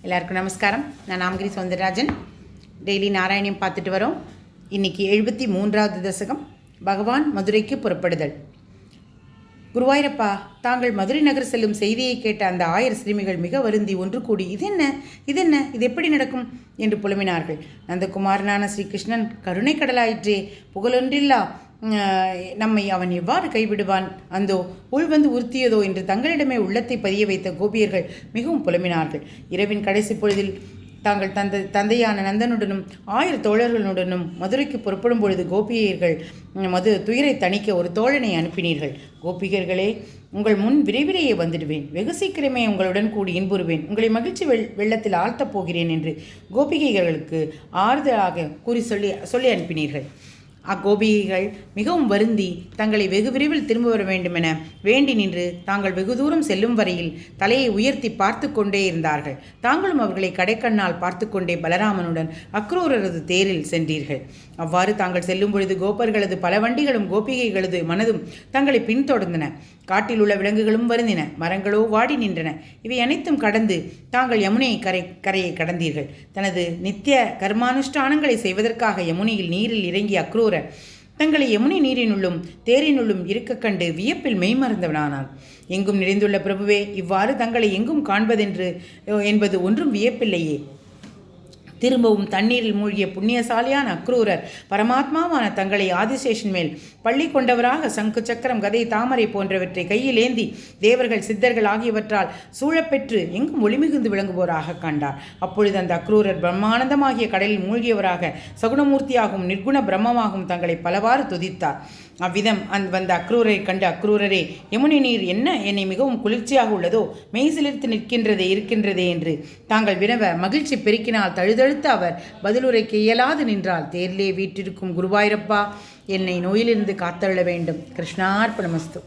எல்லாருக்கும் நமஸ்காரம். நான் நாமகிரி சௌந்தரராஜன். டெய்லி நாராயணியம் பார்த்துட்டு வரோம். இன்றைக்கி 73வது தசகம், பகவான் மதுரைக்கு புறப்படுதல். குருவாயூரப்பா, தாங்கள் மதுரை நகர் செல்லும் செய்தியை கேட்ட அந்த 1000 சிறுமிகள் மிக வருந்தி ஒன்று கூடி இதென்ன இது எப்படி நடக்கும் என்று புலம்பினார்கள். நந்தகுமாரனான ஸ்ரீகிருஷ்ணன் கருணை கடலாயிற்றே, புகழொன்றில்லா நம்மை அவன் எவ்வாறு கைவிடுவான், அந்தோ உள் வந்து உறுத்தியதோ என்று தங்களிடமே உள்ளத்தை பதிய வைத்த கோபியர்கள் மிகவும் புலம்பினார்கள். இரவின் கடைசி பொழுதில் தாங்கள் தந்தையான நந்தனுடனும் 1000 தோழர்களுடனும் மதுரைக்கு புறப்படும் பொழுது கோபியர்கள் துயரை தணிக்க ஒரு தோழனை அனுப்பினீர்கள். கோபிகர்களே, உங்கள் முன் விரைவிலேயே வந்துடுவேன். வெகு சீக்கிரமே உங்களுடன் கூடி இன்புறுவேன். உங்களை மகிழ்ச்சி வெள்ளத்தில் ஆழ்த்தப் போகிறேன் என்று கோபிகைகளுக்கு ஆறுதலாக கூறி சொல்லி அனுப்பினீர்கள். அக்கோபிகைகள் மிகவும் வருந்தி தங்களை வெகு விரைவில் திரும்ப வர வேண்டுமென வேண்டி நின்று தாங்கள் வெகு தூரம் செல்லும் வரையில் தலையை உயர்த்தி பார்த்து கொண்டே இருந்தார்கள். தாங்களும் அவர்களை கடைக்கண்ணால் பார்த்து கொண்டே பலராமனுடன் அக்ரூரரது தேரில் சென்றீர்கள். அவ்வாறு தாங்கள் செல்லும் பொழுது கோபர்களது பல வண்டிகளும் கோபிகைகளது மனதும் தங்களை பின்தொடர்ந்தன. காட்டில் உள்ள விலங்குகளும் வருந்தின, மரங்களோ வாடி நின்றன. இவை அனைத்தும் கடந்து தாங்கள் யமுனை கரையை கடந்தீர்கள். தனது நித்திய கர்மானுஷ்டானங்களை செய்வதற்காக யமுனையில் நீரில் இறங்கிய அக்ரூரர் தங்களை யமுனை நீரினுள்ளும் தேரினுள்ளும் இருக்க கண்டு வியப்பில் மெய்மறந்தவனானான். எங்கும் நிறைந்துள்ள பிரபுவே, இவ்வாறு தங்களை எங்கும் காண்பதென்று என்பது ஒன்றும் வியப்பில்லையே. திரும்பவும் தண்ணீரில் மூழ்கிய புண்ணியசாலியான அக்ரூரர் பரமாத்மாவான தங்களை ஆதிசேஷன் மேல் பள்ளி கொண்டவராக சங்கு சக்கரம் கதை தாமரை போன்றவற்றை கையில் ஏந்தி தேவர்கள் சித்தர்கள் ஆகியவற்றால் சூழப்பெற்று எங்கும் ஒளிமிகுந்து விளங்குவோராக கண்டார். அப்பொழுது அந்த அக்ரூரர் பிரம்மானந்தமாகிய கடலில் மூழ்கியவராக சகுணமூர்த்தியாகவும் நிர்குண பிரம்மமாகவும் தங்களை பலவாறு துதித்தார். அவ்விதம் வந்த அக்ரூரை கண்டு, அக்ரூரரே, யமுனை நீர் என்னை மிகவும் குளிர்ச்சியாக உள்ளதோ, மெய் சிலிர்த்து இருக்கின்றதே என்று தாங்கள் வினவ மகிழ்ச்சி பெருக்கினால் தழுதழுத்து அவர் பதிலுரைக்க இயலாது நின்றால், தேரிலே வீற்றிருக்கும் குருவாயூரப்பா, என்னை நோயிலிருந்து காத்தருள வேண்டும். கிருஷ்ணார்ப்பணமஸ்து.